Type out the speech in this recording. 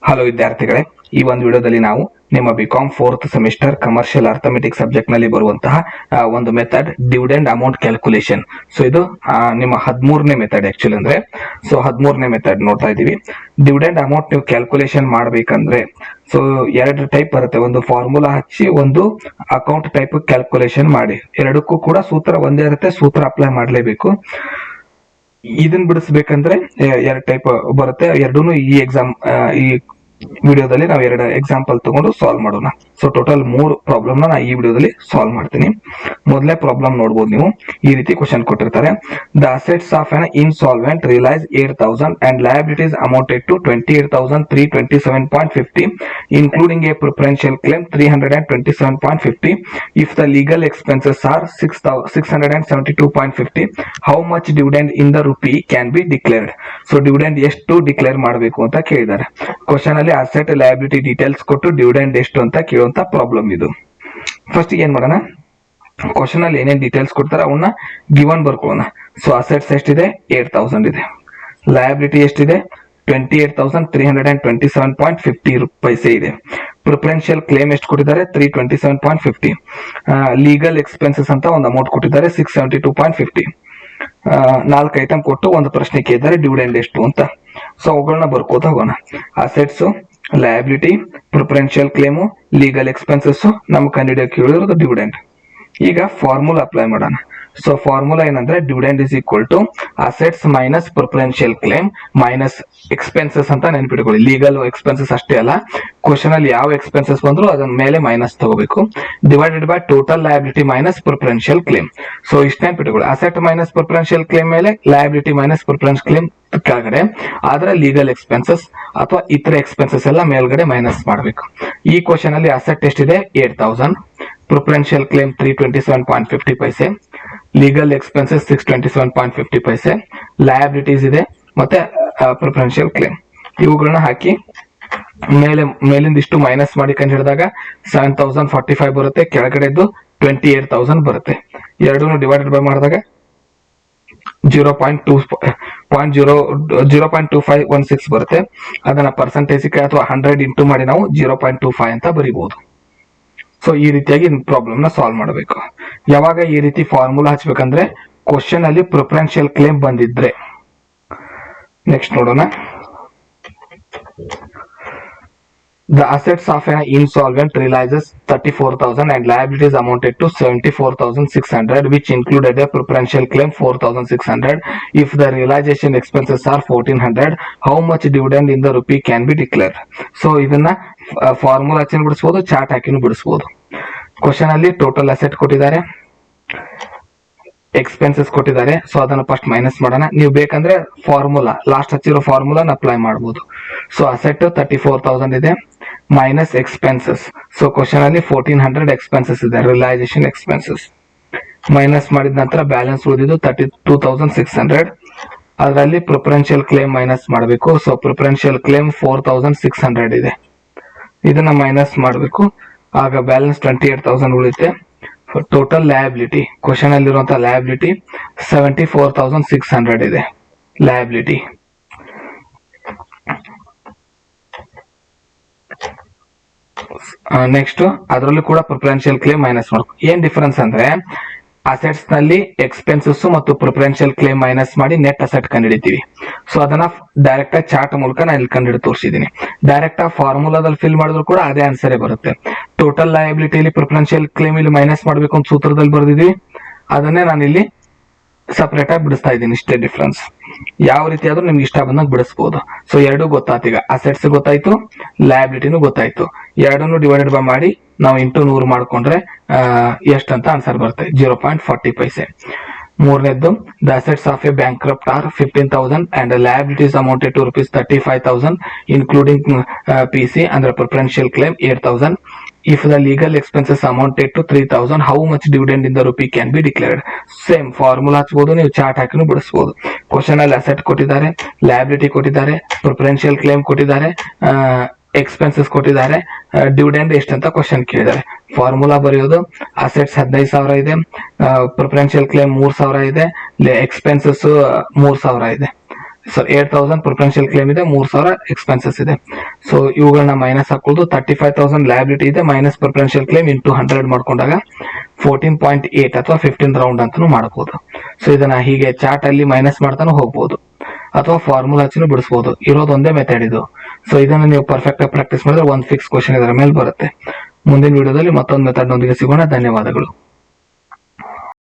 Hello ವಿದ್ಯಾರ್ಥಿಗಳೇ, ಈ ಒಂದು ವಿಡಿಯೋದಲ್ಲಿ ನಾವು ನಿಮ್ಮ BCom 4th semester commercial arithmetic subject ನಲ್ಲಿ ಬರುವಂತಹ ಒಂದು method dividend amount calculation. So ಇದು ನಿಮ್ಮ 13ನೇ ಮೆಥಡ್ ಆಕ್ಚುಲಿ ಅಂದ್ರೆ. ಸೊ 13ನೇ ಮೆಥಡ್ ನೋಡ್ತಾ ಇದೀವಿ. ಡಿವಿಡೆಂಡ್ ಅಮೌಂಟ್ ನೀವು ಕ್ಯಾಲ್ಕುಲೇಷನ್ ಮಾಡ್ಬೇಕಂದ್ರೆ ಸೊ ಎರಡು ಟೈಪ್ ಬರುತ್ತೆ, ಒಂದು ಫಾರ್ಮುಲಾ ಹಚ್ಚಿ ಒಂದು ಅಕೌಂಟ್ ಟೈಪ್ ಕ್ಯಾಲ್ಕುಲೇಷನ್ ಮಾಡಿ. ಎರಡಕ್ಕೂ ಕೂಡ ಸೂತ್ರ ಒಂದೇ ಇರುತ್ತೆ, ಸೂತ್ರ ಅಪ್ಲೈ ಮಾಡಲೇಬೇಕು. ಇದನ್ನ ಬಿಡಿಸ್ಬೇಕಂದ್ರೆ ಎರಡು ಟೈಪ್ ಬರುತ್ತೆ. ಎರಡೂನು ಈ ಎಕ್ಸಾಮ್ ಈ ವಿಡಿಯೋದಲ್ಲಿ ನಾವು ಎರಡು ಎಕ್ಸಾಂಪಲ್ ತಗೊಂಡು ಸಾಲ್ವ್ ಮಾಡೋಣ. ಸೊ ಟೋಟಲ್ 3 ಪ್ರಾಬ್ಲಮ್ ನಾ ಈ ವಿಡಿಯೋದಲ್ಲಿ ಸಾಲ್ವ್ ಮಾಡ್ತೀನಿ. ಮೊದಲೇ ಪ್ರಾಬ್ಲಮ್ ನೋಡಬಹುದು ನೀವು. ಈ ರೀತಿ ಕ್ವಶನ್ ಕೊಟ್ಟಿರ್ತಾರೆ. The assets of an insolvent realise 8,000 and liabilities amounted to 28,327.50 including a preferential claim 327.50. If the legal expenses are 672.50, how much dividend in the rupee can be declared. So dividend ಎಷ್ಟು declare ಮಾಡಬೇಕು ಅಂತ ಕೇಳಿದ್ದಾರೆ. Question ಅಲ್ಲಿ asset liability details ಕೊಟ್ಟು dividend ಎಷ್ಟು ಅಂತ ಕೇಳುವಂತ problem ಇದು. First ಏನ್ ಮಾಡೋಣ, ಕ್ವಶನ್ ಅಲ್ಲಿ ಏನೇನ್ ಡೀಟೇಲ್ಸ್ ಕೊಡ್ತಾರೆ ಅವನ್ನ ಗಿವನ್ ಬರ್ಕೊಳ್ಳೋಣ. ಸೊ ಅಸೆಟ್ಸ್ ಎಷ್ಟಿದೆ, 8,000 ಇದೆ. ಲಯಬಿಲಿಟಿ ಎಷ್ಟಿದೆ, 28,327.50 ಪೈಸೆ ಇದೆ. ಪ್ರಿಫರೆನ್ಷಿಯಲ್ ಕ್ಲೇಮ್ ಎಷ್ಟು ಕೊಟ್ಟಿದ್ದಾರೆ, 327.50. ಲೀಗಲ್ ಎಕ್ಸ್ಪೆನ್ಸಸ್ ಅಂತ ಒಂದು ಅಮೌಂಟ್ ಕೊಟ್ಟಿದ್ದಾರೆ, 672.50. 4 ಐಟಮ್ ಕೊಟ್ಟು ಒಂದು ಪ್ರಶ್ನೆ ಕೇಳಿದ್ದಾರೆ, ಡಿವಿಡೆಂಡ್ ಎಷ್ಟು ಅಂತ. ಸೊ ಅವುಗಳನ್ನ ಬರ್ಕೋತಾ ಹೋಗೋಣ. Assets, liability, preferential claim, legal expenses, ನಮ್ ಕಂಡಿಡಿಯೋ ಕೇಳಿರೋದು ಡಿವಿಡೆಂಡ್. ಈಗ ಫಾರ್ಮುಲಾ ಅಪ್ಲೈ ಮಾಡೋಣ. ಸೊ ಫಾರ್ಮುಲಾ ಏನಂದ್ರೆ dividend is equal to assets minus preferential claim minus expenses ಅಂತ ನೆನ್ಪಿಟ್ಕೊಳ್ಳಿ. ಲೀಗಲ್ ಎಕ್ಸ್ಪೆನ್ಸಸ್ ಅಷ್ಟೇ ಅಲ್ಲ, ಕ್ವಶನ್ ಅಲ್ಲಿ ಯಾವ ಎಕ್ಸ್ಪೆನ್ಸಸ್ ಬಂದ್ರು ಅದನ್ನ ಮೇಲೆ ಮೈನಸ್ ತಗೋಬೇಕು. Divided by total liability minus preferential claim. So ಇಷ್ಟ ನೆನ್ಪಿಟ್ಕೊಳ್ಳಿ. ಅಸೆಟ್ ಮೈನಸ್ ಪ್ರಿಫರೆನ್ಷಿಯಲ್ ಕ್ಲೇಮ್ ಮೇಲೆ, ಲಯಬಿಲಿಟಿ ಮೈನಸ್ ಪ್ರಿಫರೆನ್ಸ್ ಕ್ಲೇಮ್ ಕೆಳಗಡೆ, ಆದ್ರೆ ಲೀಗಲ್ ಎಕ್ಸ್ಪೆನ್ಸಸ್ ಅಥವಾ ಇತರ ಎಕ್ಸ್ಪೆನ್ಸಸ್ ಎಲ್ಲ ಮೇಲ್ಗಡೆ ಮೈನಸ್ ಮಾಡಬೇಕು. ಈ ಕ್ವಶನ್ ಅಲ್ಲಿ ಅಸೆಟ್ ಎಷ್ಟಿದೆ, 8,000. ಪ್ರಿಫರೆನ್ಷಿಯಲ್ ಕ್ಲೇಮ್ 327.50 ಪೈಸೆ, ಲೀಗಲ್ ಎಕ್ಸ್ಪೆನ್ಸಸ್ 627.50 ಪೈಸೆ, ಲಯಬಿಲಿಟೀಸ್ ಇದೆ ಮತ್ತೆ ಪ್ರಿಫರೆನ್ಷಿಯಲ್ ಕ್ಲೇಮ್. ಇವುಗಳನ್ನ ಹಾಕಿ ಮೇಲಿಂದ ಇಷ್ಟು ಮೈನಸ್ ಮಾಡಿ ಕಂಡು ಹಿಡಿದಾಗ 7,045 ಬರುತ್ತೆ. ಕೆಳಗಡೆದ್ದು 28,000 ಬರುತ್ತೆ. ಎರಡೂ ಡಿವೈಡೆಡ್ ಬೈ ಮಾಡಿದಾಗ 0.2516 ಬರುತ್ತೆ. ಅದನ್ನ ಪರ್ಸೆಂಟೇಜ್ ಅಥವಾ 100 ಇಂಟು ಮಾಡಿ ನಾವು 0.25 ಅಂತ ಬರೀಬಹುದು. ಸೊ ಈ ರೀತಿಯಾಗಿ ಪ್ರಾಬ್ಲಮ್ ನ ಸಾಲ್ವ್ ಮಾಡಬೇಕು. ಯಾವಾಗ ಈ ರೀತಿ ಫಾರ್ಮುಲಾ ಹಚ್ಬೇಕಂದ್ರೆ ಕ್ವಶನ್ ಅಲ್ಲಿ ಪ್ರಿಫರೆನ್ಷಿಯಲ್ ಕ್ಲೇಮ್ ಬಂದಿದ್ರೆ. ನೆಕ್ಸ್ಟ್ ನೋಡೋಣ. The assets of an insolvent realizes 34,000 and liabilities amounted to 74,600, which included a preferential claim 4,600. If the realization expenses are 1,400, how much dividend in the rupee can be declared? So ಇದನ್ನ formula ಹಚ್ಚಿ ಬಿಡಿಸಬಹುದು, chart ಹಾಕಿನೂ ಬಿಡಿಸಬಹುದು. Question ಅಲ್ಲಿ total asset ಕೊಟ್ಟಿದ್ದಾರೆ, expenses ಕೊಟ್ಟಿದ್ದಾರೆ. So ಅದನ್ನ first minus ಮಾಡೋಣ. ನೀವು ಬೇಕಂದ್ರೆ ಫಾರ್ಮುಲಾ ಲಾಸ್ಟ್ ಹಚ್ಚಿರೋ ಫಾರ್ಮುಲಾನ ಅಪ್ಲೈ ಮಾಡಬಹುದು. ಸೊ ಅಸೆಟ್ 34,000 ಇದೆ ಮೈನಸ್ ಎಕ್ಸ್ಪೆನ್ಸಸ್. ಸೊ ಕ್ವಶನ್ ಅಲ್ಲಿ 1,400 ಎಕ್ಸ್ಪೆನ್ಸಸ್ ಇದೆ, ರಿಯಲೈಸೇಷನ್ ಎಕ್ಸ್ಪೆನ್ಸಸ್. ಮೈನಸ್ ಮಾಡಿದ ನಂತರ ಬ್ಯಾಲೆನ್ಸ್ ಉಳಿದಿದ್ದು 32,600. ಅದರಲ್ಲಿ ಪ್ರಿಫರೆನ್ಷಿಯಲ್ ಕ್ಲೇಮ್ ಮೈನಸ್ ಮಾಡಬೇಕು. ಸೊ ಪ್ರಿಫರೆನ್ಷಿಯಲ್ ಕ್ಲೇಮ್ 4,600 ಇದೆ, ಇದನ್ನ ಮೈನಸ್ ಮಾಡಬೇಕು. ಆಗ ಬ್ಯಾಲೆನ್ಸ್ 28,000 ಉಳಿಯುತ್ತೆ. ಟೋಟಲ್ ಲಯಬಿಲಿಟಿ, ಕ್ವಶನ್ ಅಲ್ಲಿರುವಂತಹ ಲಯಬಿಲಿಟಿ 74,600 ಇದೆ ಲಯಬಿಲಿಟಿ. ನೆಕ್ಸ್ಟ್ ಅದರಲ್ಲೂ ಕೂಡ ಪ್ರಿಫರೆನ್ಷಿಯಲ್ ಕ್ಲೇಮ್ ಮೈನಸ್ ಮಾಡಬೇಕು. ಏನ್ ಡಿಫರೆನ್ಸ್ ಅಂದ್ರೆ ಅಸೆಟ್ಸ್ ನಲ್ಲಿ ಎಕ್ಸ್ಪೆನ್ಸಸ್ ಮತ್ತು ಪ್ರಿಫರೆನ್ಷಿಯಲ್ ಕ್ಲೇಮ್ ಮೈನಸ್ ಮಾಡಿ ನೆಟ್ ಅಸೆಟ್ ಕಂಡುಹಿಡಿತೀವಿ. ಸೊ ಅದನ್ನ ಡೈರೆಕ್ಟ್ ಆಗಿ ಚಾರ್ಟ್ ಮೂಲಕ ನಾನು ಇಲ್ಲಿ ಕಂಡುಹಿಡಿದು ತೋರಿಸಿದ್ದೀನಿ. ಡೈರೆಕ್ಟ್ ಆಗಿ ಫಾರ್ಮುಲಾದಲ್ಲಿ ಫಿಲ್ ಮಾಡಿದ್ರು ಕೂಡ ಅದೇ ಆನ್ಸರೇ ಬರುತ್ತೆ. ಟೋಟಲ್ ಲಯಬಿಲಿಟಿಲಿ ಪ್ರಿಫರೆನ್ಷಿಯಲ್ ಕ್ಲೇಮ್ ಇಲ್ಲಿ ಮೈನಸ್ ಮಾಡಬೇಕು ಅಂತ ಸೂತ್ರದಲ್ಲಿ ಬರೆದಿದ್ವಿ, ಅದನ್ನೇ ನಾನು ಇಲ್ಲಿ ಸಪರೇಟ್ ಆಗಿ ಬಿಡಿಸ್ತಾ ಇದ್ದೀನಿ. ಇಷ್ಟೇ ಡಿಫ್ರೆನ್ಸ್. ಯಾವ ರೀತಿ ಆದ್ರೂ ನಿಮ್ಗೆ ಇಷ್ಟ ಬಂದಾಗ ಬಿಡಿಸಬಹುದು. ಸೊ ಎರಡು ಗೊತ್ತಾಯ್ತು. ಈಗ ಅಸೆಟ್ಸ್ ಗೊತ್ತಾಯ್ತು, ಲಯಬಿಲಿಟಿನೂ ಗೊತ್ತಾಯ್ತು. ಎರಡನ್ನು ಡಿವೈಡೆಡ್ ಬೈ ಮಾಡಿ ನಾವು ಇಂಟು 100 ಮಾಡ್ಕೊಂಡ್ರೆ ಎಷ್ಟಂತ ಆನ್ಸರ್ ಬರುತ್ತೆ, 0.40 ಪೈಸೆ. ಮೂರನೇದ್ದು, the assets of a bankrupt are 15,000 and liabilities amounted to rupees 35,000 including PC ಅಂದ್ರೆ preferential claim 8,000. If the legal expenses amounted to 3,000, how much dividend in the rupee can be declared? Same formula ಹಚ್ಚಬಹುದು, ನೀವು chart ಹಾಕಿನೂ ಬಿಡಿಸಬಹುದು. Question ಅಲ್ಲಿ asset ಕೊಟ್ಟಿದ್ದಾರೆ, liability ಕೊಟ್ಟಿದ್ದಾರೆ, preferential claim ಕೊಟ್ಟಿದ್ದಾರೆ, expenses ಕೊಟ್ಟಿದ್ದಾರೆ, dividend ಎಷ್ಟಂತ ಕ್ವಶನ್ ಕೇಳಿದ್ದಾರೆ. ಫಾರ್ಮುಲಾ ಬರೆಯೋದು, ಅಸೆಟ್ಸ್ 15,000 ಇದೆ, ಪ್ರಿಫರೆನ್ಷಿಯಲ್ ಕ್ಲೇಮ್ 3,000 ಇದೆ, ಎಕ್ಸ್ಪೆನ್ಸಸ್ 3,000 ಇದೆ. 8,000 ಪ್ರಿಫರೆನ್ಷಿಯಲ್ ಕ್ಲೇಮ್ ಇದೆ, 3,000 ಎಕ್ಸ್ಪೆನ್ಸಸ್ ಇದೆ. ಸೊ ಇವುಗಳನ್ನ ಮೈನಸ್ ಹಾಕೊಳ್ಳೋದು. 35,000 ಲಯಬಿಲಿಟಿ ಇದೆ, ಮೈನಸ್ ಪ್ರಿಫರೆನ್ಷಿಯಲ್ ಕ್ಲೇಮ್ ಇಂಟು 100 ಮಾಡ್ಕೊಂಡಾಗ 14.8 ಅಥವಾ 15 ರೌಂಡ್ ಅಂತಾನು ಮಾಡಬಹುದು. ಸೊ ಇದನ್ನ ಹೀಗೆ ಚಾರ್ಟ್ ಅಲ್ಲಿ ಮೈನಸ್ ಮಾಡ್ತಾನು ಹೋಗ್ಬೋದು ಅಥವಾ ಫಾರ್ಮುಲಾ ಹಚ್ಚಿನೂ ಬಿಡಿಸಬಹುದು. ಇರೋದೊಂದೇ ಮೆಥಡ್ ಇದು. ಸೊ ಇದನ್ನ ನೀವು ಪರ್ಫೆಕ್ಟ್ ಆಗಿ ಪ್ರಾಕ್ಟೀಸ್ ಮಾಡಿದ್ರೆ ಒಂದು ಫಿಕ್ಸ್ ಕ್ವಶನ್ ಇದರ ಮೇಲೆ ಬರುತ್ತೆ. ಮುಂದಿನ ವಿಡಿಯೋದಲ್ಲಿ ಮತ್ತೊಂದು ಮೆಥಡ್ ನೊಂದಿಗೆ ಸಿಗೋಣ. ಧನ್ಯವಾದಗಳು.